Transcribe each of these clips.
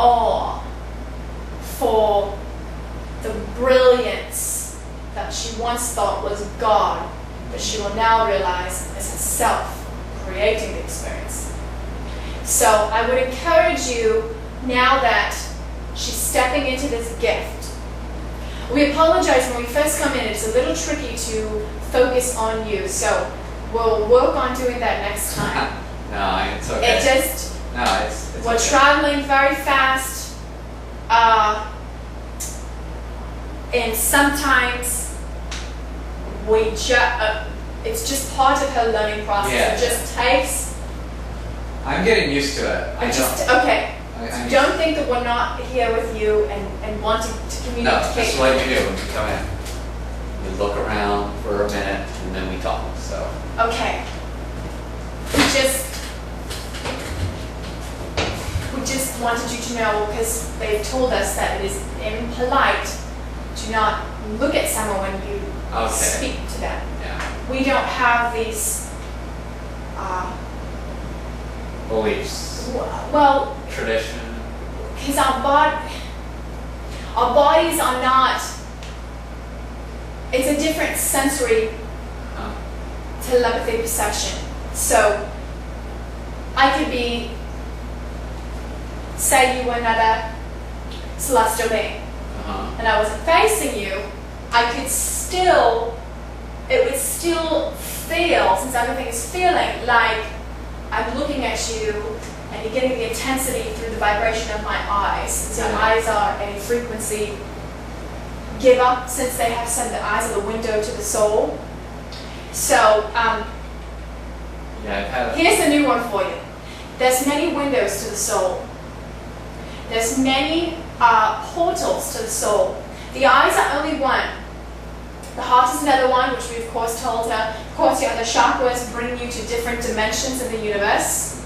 awe for the brilliance that she once thought was God, but she will now realize is herself creating the experience. So I would encourage you, now that she's stepping into this gift. We apologize when we first come in, it's a little tricky to focus on you, so we'll work on doing that next time. No, it's okay. It's we're okay. traveling very fast, and sometimes it's just part of her learning process. Yeah. It just takes. I'm getting used to it. Okay. Don't think that we're not here with you and wanting to communicate. No, this is what you do when you come in. You look around for a minute and then we talk. So. Okay. We just wanted you to know, because they've told us that it is impolite to not look at someone when you speak to them. Yeah. We don't have these Beliefs. Well, Tradition. because our bodies are not. It's a different sensory telepathy perception. So I could be, say you were another celestial being, and I wasn't facing you, it would still feel, since everything is feeling, like I'm looking at you and you're getting the intensity through the vibration of my eyes. Since your eyes are a frequency giver, since they have said the eyes are the window to the soul. So, here's a new one for you. There's many windows to the soul. There's many portals to the soul. The eyes are only one. The heart is another one, which we of course told her. Of course, your other chakras bring you to different dimensions in the universe.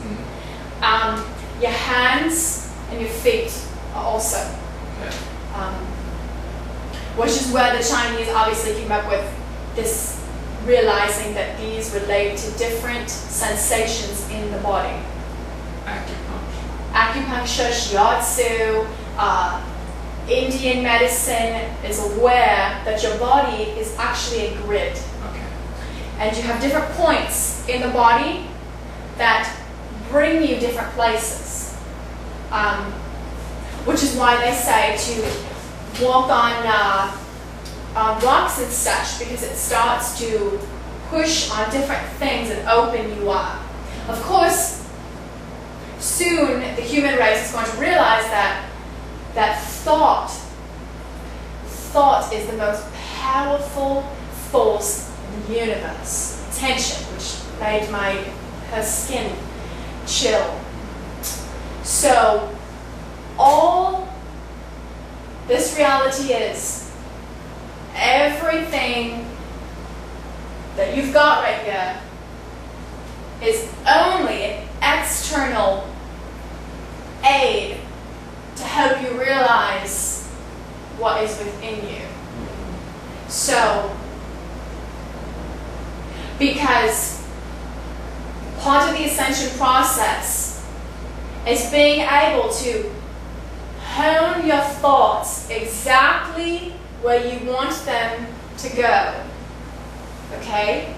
Your hands and your feet are also. Which is where the Chinese obviously came up with this, realizing that these relate to different sensations in the body. Acupuncture, shiatsu, Indian medicine is aware that your body is actually a grid. And you have different points in the body that bring you different places. Which is why they say to walk on rocks and such, because it starts to push on different things and open you up. Of course, soon the human race is going to realize that thought is the most powerful force in the universe. Attention, which made her skin chill. So all this reality is, everything that you've got right here is only an external aid to help you realize what is within you. So, because part of the ascension process is being able to hone your thoughts exactly where you want them to go. Okay?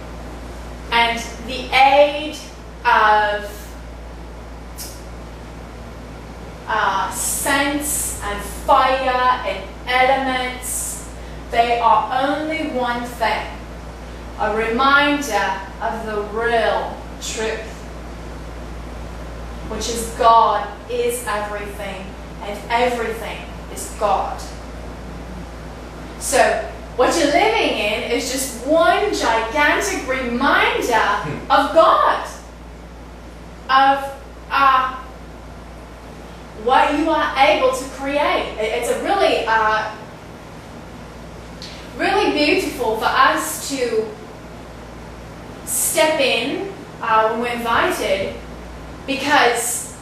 And the aid of sense and fire and elements, they are only one thing. A reminder of the real truth, which is God is everything and everything is God. So what you're living in is just one gigantic reminder of God, of what you are able to create. It's a really, really beautiful for us to step in when we're invited, because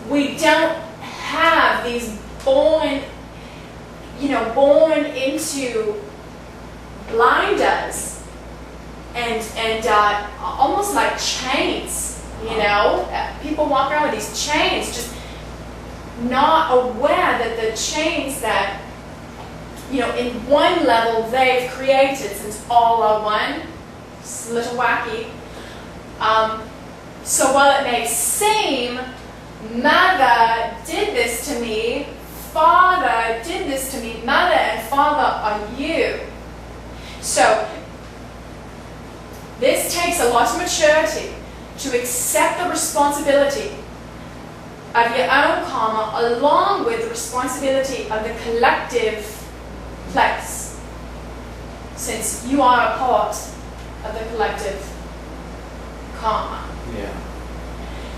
we don't have these born into blinders and almost like chains. People walk around with these chains, just not aware that the chains that, in one level they've created, since all are one, it's a little wacky. So while it may seem, mother did this to me, father did this to me, mother and father are you. So this takes a lot of maturity to accept the responsibility of your own karma along with the responsibility of the collective place, since you are a part of the collective karma. Yeah.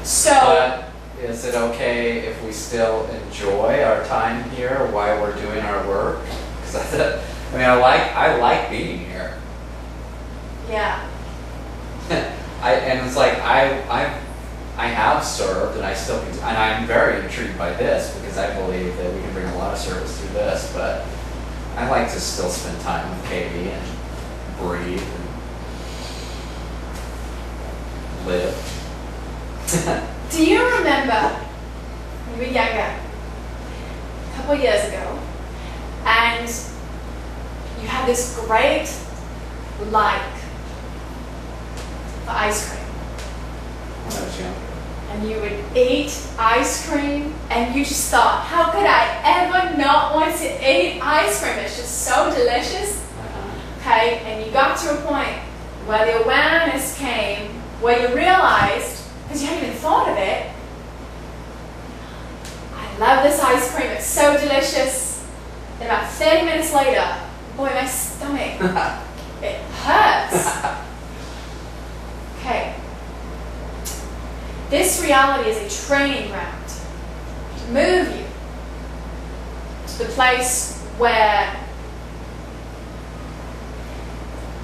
So, but is it okay if we still enjoy our time here while we're doing our work? Because I like being here. yeah. And it's like I have served, and I still can, and I'm very intrigued by this because I believe that we can bring a lot of service through this. But I like to still spend time with Katie and breathe and live. Do you remember when you were younger, a couple of years ago, and you had this great like for ice cream? When I was younger. And you would eat ice cream, and you just thought, how could I ever not want to eat ice cream? It's just so delicious. Okay, and you got to a point where the awareness came, where you realized, because you hadn't even thought of it, I love this ice cream, it's so delicious. And about 30 minutes later, boy, my stomach, it hurts. Okay. This reality is a training ground to move you to the place where,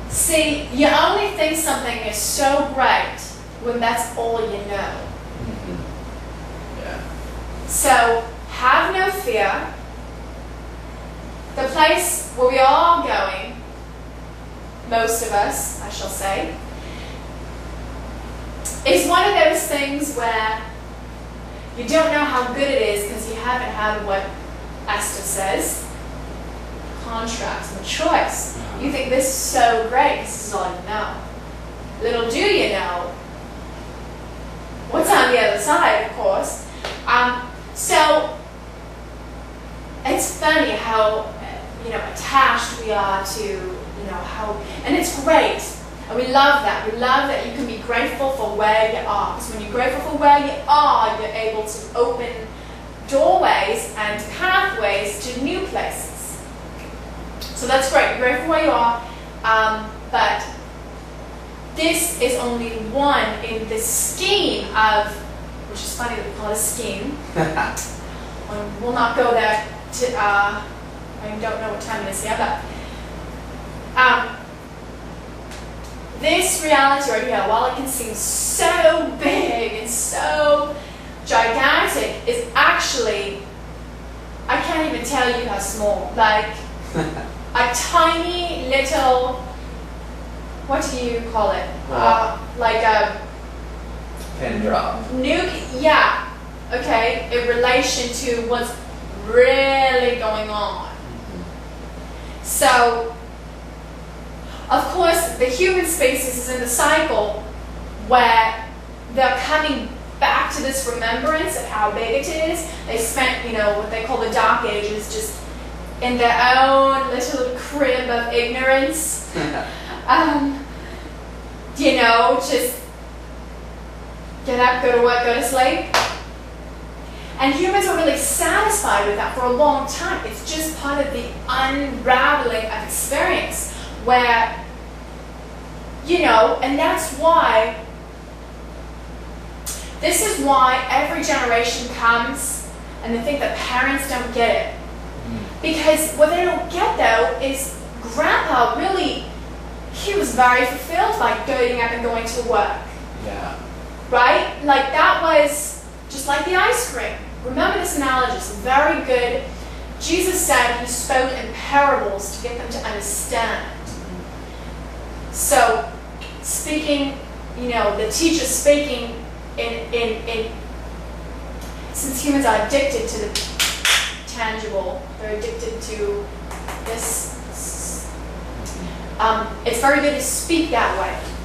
see, you only think something is so great when that's all you know. Mm-hmm. Yeah. So have no fear. The place where we are all going, most of us, I shall say, is one of those things where you don't know how good it is because you haven't had what Esther says, contrast and choice. You think this is so great, this is all you know. Little do you know what's on the other side, of course. So it's funny how attached we are to how, and it's great. And we love that. We love that you can be grateful for where you are. Because when you're grateful for where you are, you're able to open doorways and pathways to new places. So that's great. You're grateful for where you are. But this is only one in the scheme of, which is funny that we call it a scheme. We'll not go there to, I don't know what time it is here, but this reality right here, while it can seem so big and so gigantic, is actually, I can't even tell you how small. Like a tiny little, what do you call it? Like a pin drop. Nuke, yeah. Okay, in relation to what's really going on. So, of course, the human species is in the cycle where they're coming back to this remembrance of how big it is. They spent, what they call the Dark Ages, just in their own little crib of ignorance. Just get up, go to work, go to sleep. And humans are really satisfied with that for a long time. It's just part of the unraveling of experience where, and that's why, this is why every generation comes and they think that parents don't get it. Because what they don't get though is Grandpa really, he was very fulfilled by getting up and going to work. Yeah. Right? Like that was just like the ice cream. Remember this analogy, it's very good. Jesus said he spoke in parables to get them to understand. So, speaking, the teacher speaking in since humans are addicted to the tangible, they're addicted to this. It's very good to speak that way.